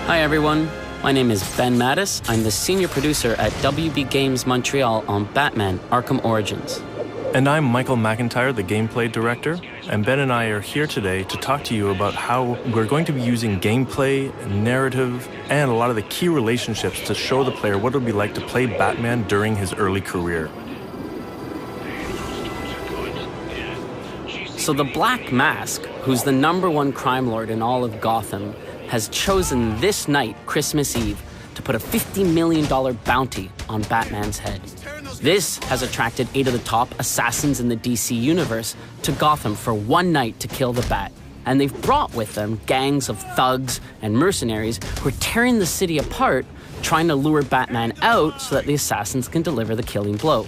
Hi everyone, my name is Ben Mattis. I'm the senior producer at WB Games Montreal on Batman Arkham Origins. And I'm Michael McIntyre, the gameplay director, and Ben and I are here today to talk to you about how we're going to be using gameplay, narrative, and a lot of the key relationships to show the player what it would be like to play Batman during his early career. So the Black Mask, who's the #1 crime lord in all of Gotham, has chosen this night, Christmas Eve, to put a $50 million bounty on Batman's head. This has attracted 8 of the top assassins in the DC universe to Gotham for one night to kill the Bat. And they've brought with them gangs of thugs and mercenaries who are tearing the city apart, trying to lure Batman out so that the assassins can deliver the killing blow.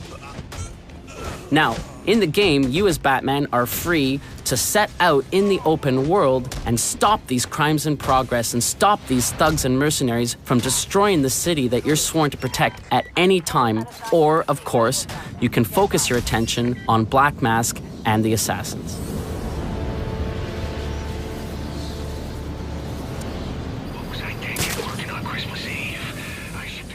Now, in the game, you as Batman are free to set out in the open world and stop these crimes in progress and stop these thugs and mercenaries from destroying the city that you're sworn to protect at any time. Or, of course, you can focus your attention on Black Mask and the assassins.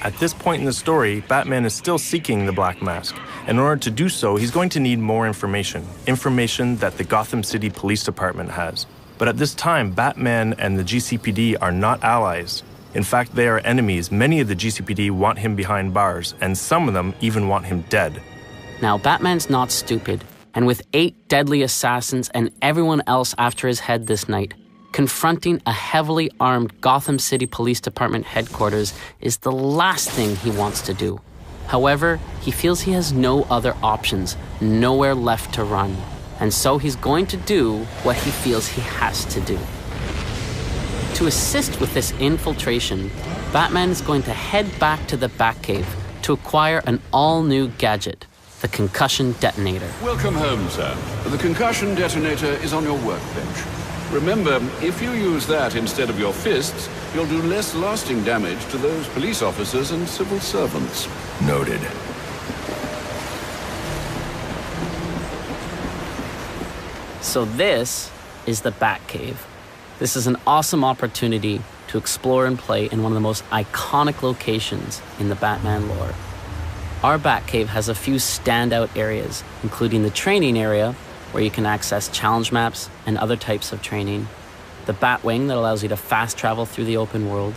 At this point in the story, Batman is still seeking the Black Mask. In order to do so, he's going to need more information that the Gotham City Police Department has. But at this time, Batman and the GCPD are not allies. In fact, they are enemies. Many of the GCPD want him behind bars, and some of them even want him dead. Now, Batman's not stupid, and with 8 deadly assassins and everyone else after his head this night, confronting a heavily armed Gotham City Police Department headquarters is the last thing he wants to do. However, he feels he has no other options, nowhere left to run. And so he's going to do what he feels he has to do. To assist with this infiltration, Batman is going to head back to the Batcave to acquire an all-new gadget, the concussion detonator. Welcome home, sir. The concussion detonator is on your workbench. Remember, if you use that instead of your fists, you'll do less lasting damage to those police officers and civil servants. Noted. So this is the Batcave. This is an awesome opportunity to explore and play in one of the most iconic locations in the Batman lore. Our Batcave has a few standout areas, including the training area, where you can access challenge maps and other types of training, the Batwing that allows you to fast travel through the open world,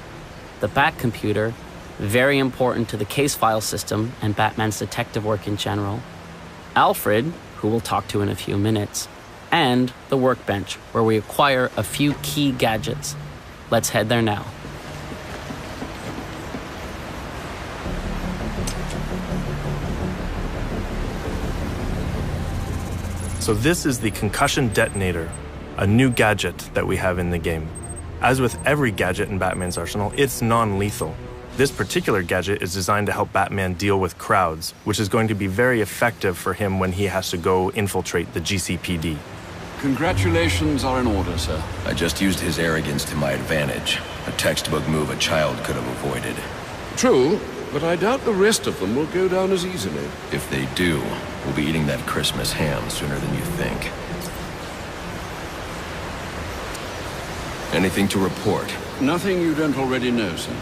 the Batcomputer, very important to the case file system and Batman's detective work in general, Alfred, who we'll talk to in a few minutes, and the workbench, where we acquire a few key gadgets. Let's head there now. So this is the concussion detonator, a new gadget that we have in the game. As with every gadget in Batman's arsenal, it's non-lethal. This particular gadget is designed to help Batman deal with crowds, which is going to be very effective for him when he has to go infiltrate the GCPD. Congratulations are in order, sir. I just used his arrogance to my advantage. A textbook move a child could have avoided. True, but I doubt the rest of them will go down as easily. If they do, we'll be eating that Christmas ham sooner than you think. Anything to report? Nothing you don't already know, sir.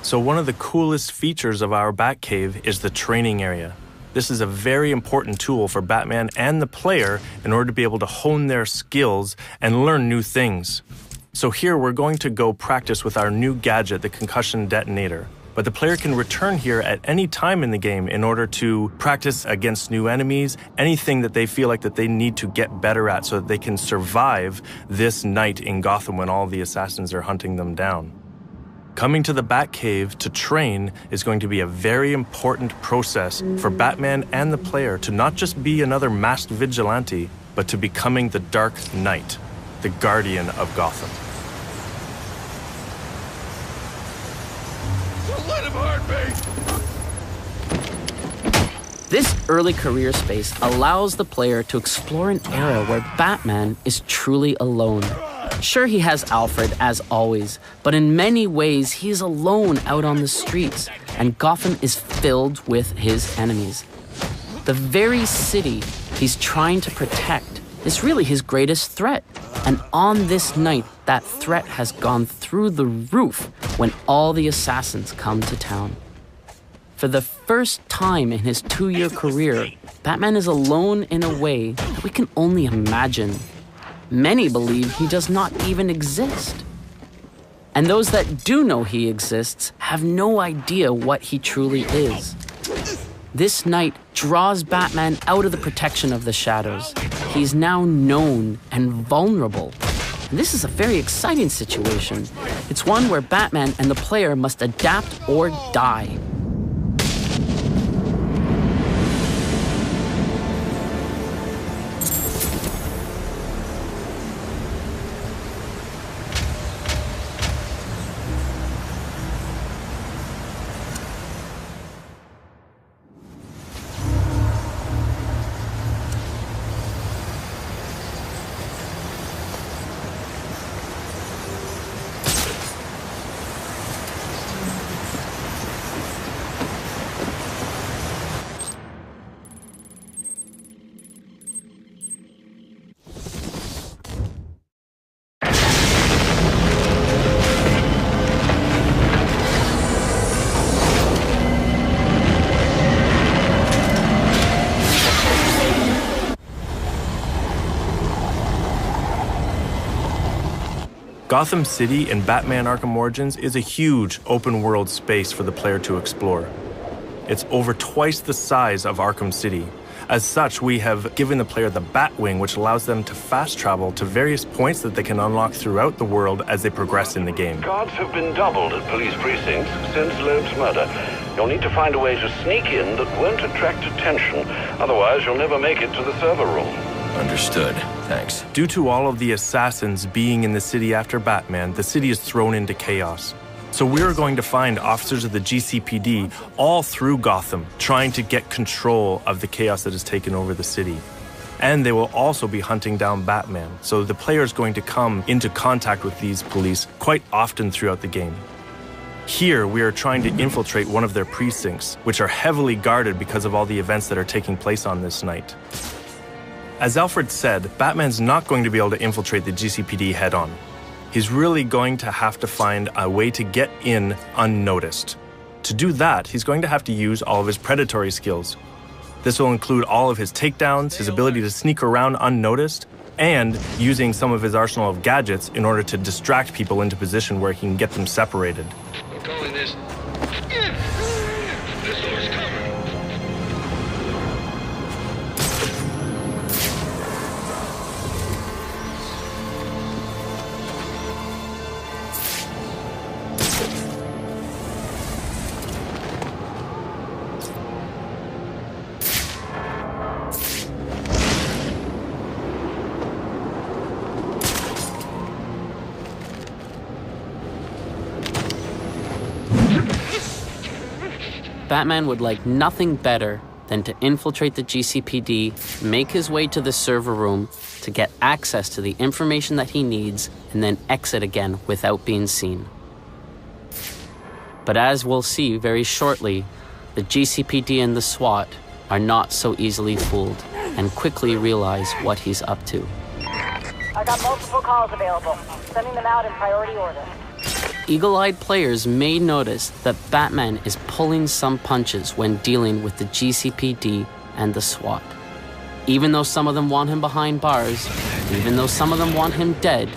So one of the coolest features of our Batcave is the training area. This is a very important tool for Batman and the player in order to be able to hone their skills and learn new things. So here we're going to go practice with our new gadget, the concussion detonator. but the player can return here at any time in the game in order to practice against new enemies, anything that they feel like that they need to get better at so that they can survive this night in Gotham when all the assassins are hunting them down. Coming to the Batcave to train is going to be a very important process for Batman and the player to not just be another masked vigilante, but to becoming the Dark Knight, the guardian of Gotham. Let him hurt me! This early career space allows the player to explore an era where Batman is truly alone. Sure, he has Alfred, as always, but in many ways, he is alone out on the streets, and Gotham is filled with his enemies. The very city he's trying to protect is really his greatest threat. And on this night, that threat has gone through the roof when all the assassins come to town. For the first time in his 2-year career, Batman is alone in a way that we can only imagine. Many believe he does not even exist. And those that do know he exists have no idea what he truly is. This night draws Batman out of the protection of the shadows. He's now known and vulnerable. And this is a very exciting situation. It's one where Batman and the player must adapt or die. Gotham City in Batman Arkham Origins is a huge open-world space for the player to explore. It's over twice the size of Arkham City. As such, we have given the player the Batwing, which allows them to fast travel to various points that they can unlock throughout the world as they progress in the game. Guards have been doubled at police precincts since Loeb's murder. You'll need to find a way to sneak in that won't attract attention. Otherwise, you'll never make it to the server room. Understood. Thanks. Due to all of the assassins being in the city after Batman, the city is thrown into chaos. So we're going to find officers of the GCPD all through Gotham, trying to get control of the chaos that has taken over the city. And they will also be hunting down Batman, so the player is going to come into contact with these police quite often throughout the game. Here, we are trying to infiltrate one of their precincts, which are heavily guarded because of all the events that are taking place on this night. As Alfred said, Batman's not going to be able to infiltrate the GCPD head-on. He's really going to have to find a way to get in unnoticed. To do that, he's going to have to use all of his predatory skills. This will include all of his takedowns, his ability to sneak around unnoticed, and using some of his arsenal of gadgets in order to distract people into position where he can get them separated. I'm calling this. This door's covered. Batman would like nothing better than to infiltrate the GCPD, make his way to the server room to get access to the information that he needs, and then exit again without being seen. But as we'll see very shortly, the GCPD and the SWAT are not so easily fooled and quickly realize what he's up to. I got multiple calls available. Sending them out in priority order. Eagle-eyed players may notice that Batman is pulling some punches when dealing with the GCPD and the SWAT. Even though some of them want him behind bars, even though some of them want him dead,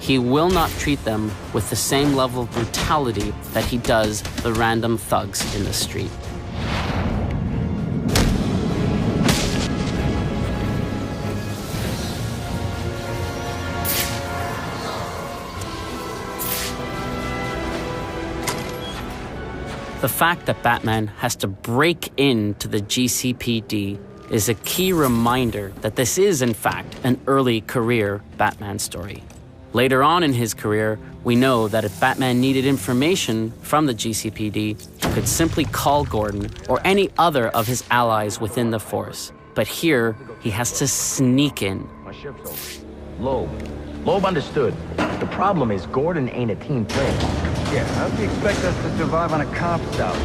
he will not treat them with the same level of brutality that he does the random thugs in the street. The fact that Batman has to break into the GCPD is a key reminder that this is, in fact, an early career Batman story. Later on in his career, we know that if Batman needed information from the GCPD, he could simply call Gordon or any other of his allies within the force. But here, he has to sneak in. My shift's over. Loeb understood. The problem is Gordon ain't a team player. Yeah, how do you expect us to survive on a cop's out?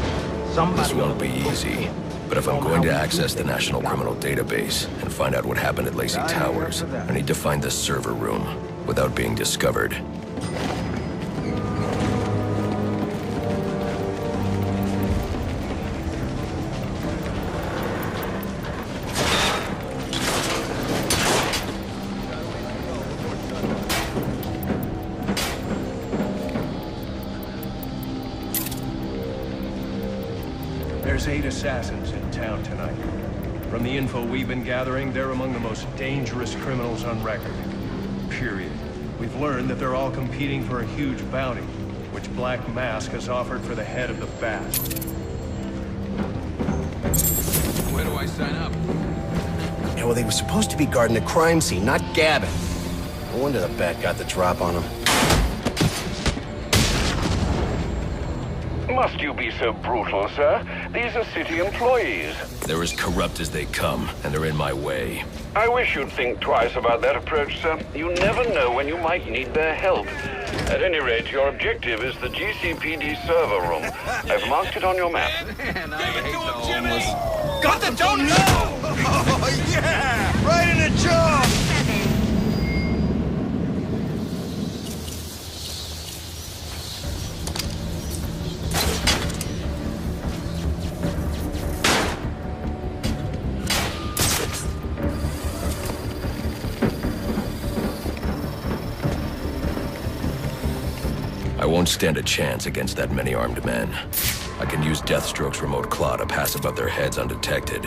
This won't be easy. But if I'm going to access the National Criminal Database and find out what happened at Lacey Towers, I need to find the server room without being discovered. There's 8 assassins in town tonight. From the info we've been gathering, they're among the most dangerous criminals on record. Period. We've learned that they're all competing for a huge bounty, which Black Mask has offered for the head of the Bat. Where do I sign up? Yeah, well, they were supposed to be guarding the crime scene, not gabbing. No wonder the Bat got the drop on them. Must you be so brutal, sir? These are city employees. They're as corrupt as they come, and they're in my way. I wish you'd think twice about that approach, sir. You never know when you might need their help. At any rate, your objective is the GCPD server room. I've marked it on your map. Man, I hate the homeless. Got the donut! Oh, yeah! Right in the jaw! I won't stand a chance against that many armed men. I can use Deathstroke's remote claw to pass above their heads undetected.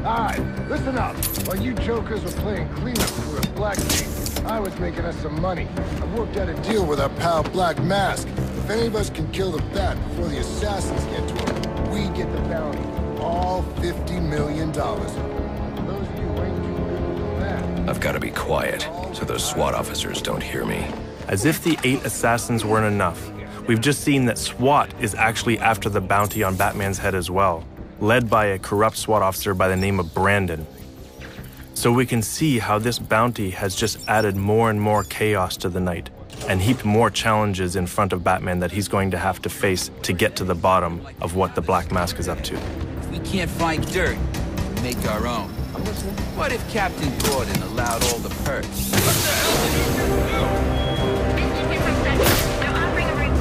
Alright, listen up. While you jokers were playing cleanup crew at Batcave, I was making us some money. I worked out a deal with our pal Black Mask. If any of us can kill the Bat before the assassins get to him, we get the bounty. All $50 million. Those of you who ain't too good with that. I've got to be quiet, so those SWAT officers don't hear me. As if the 8 assassins weren't enough, we've just seen that SWAT is actually after the bounty on Batman's head as well, led by a corrupt SWAT officer by the name of Brandon. So we can see how this bounty has just added more and more chaos to the night, and heaped more challenges in front of Batman that he's going to have to face to get to the bottom of what the Black Mask is up to. If we can't find dirt, we make our own. What if Captain Gordon allowed all the perks? What the hell did you do? They're offering a reward.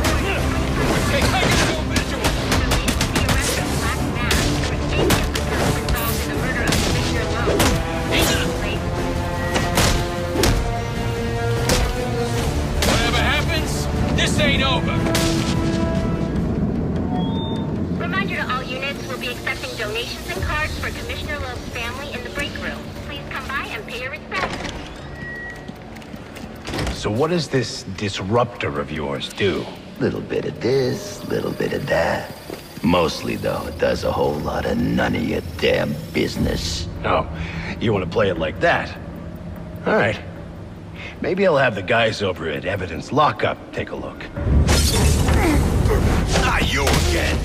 Hey, I can go visual! The arrest of Black Mask for taking involved in the murder of Commissioner Loeb. Whatever happens, this ain't over. Reminder to all units, we'll be accepting donations and cards for Commissioner Loeb's family in the break room. Please come by and pay your respects. So what does this disruptor of yours do? Little bit of this, little bit of that. Mostly, though, it does a whole lot of none of your damn business. Oh, you want to play it like that? All right. Maybe I'll have the guys over at Evidence Lockup take a look. Ah, you again!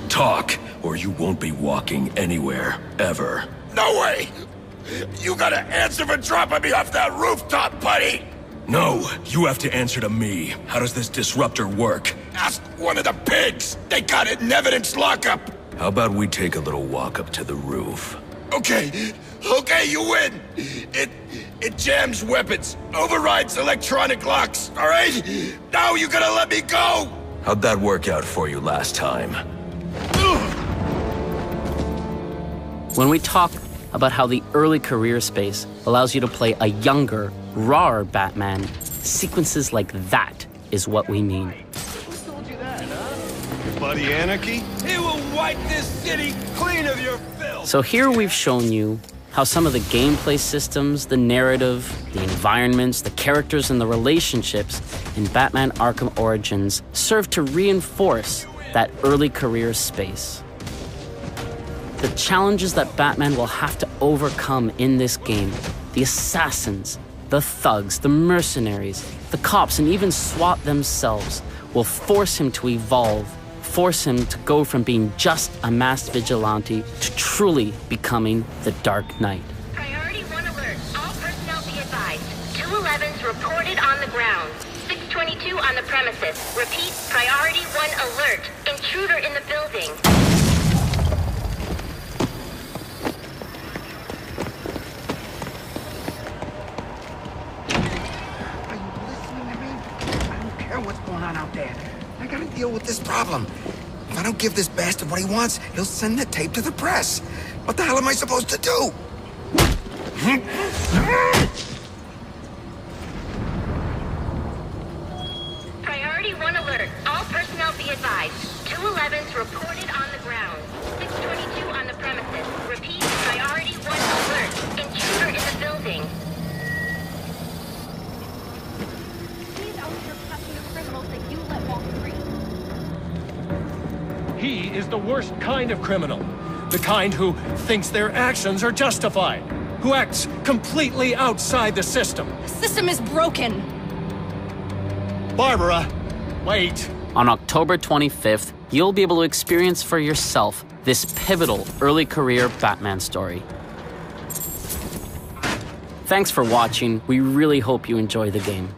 Talk, or you won't be walking anywhere, ever. No way! You gotta answer for dropping me off that rooftop, buddy! No, you have to answer to me. How does this disruptor work? Ask one of the pigs! They got it in Evidence Lockup! How about we take a little walk up to the roof? Okay, you win! It jams weapons, overrides electronic locks, alright? Now you gotta let me go! How'd that work out for you last time? When we talk about how the early career space allows you to play a younger, rawer Batman, sequences like that is what we mean. Your buddy Anarchy? He will wipe this city clean of your filth! So here we've shown you how some of the gameplay systems, the narrative, the environments, the characters, and the relationships in Batman Arkham Origins serve to reinforce that early career space. The challenges that Batman will have to overcome in this game, the assassins, the thugs, the mercenaries, the cops, and even SWAT themselves will force him to evolve, force him to go from being just a masked vigilante to truly becoming the Dark Knight. Priority 1 alert. All personnel be advised. 211's reported on the ground. 622 on the premises. Repeat, priority 1 alert. Intruder in the building. What's going on out there? I gotta deal with this problem. If I don't give this bastard what he wants, he'll send the tape to the press. What the hell am I supposed to do? Priority 1 alert. All personnel be advised. 211's reported on the ground. 622 on the premises. Repeat, priority 1 alert. Intruder in the building. He is the worst kind of criminal. The kind who thinks their actions are justified. Who acts completely outside the system. The system is broken. Barbara, wait. On October 25th, you'll be able to experience for yourself this pivotal early career Batman story. Thanks for watching. We really hope you enjoy the game.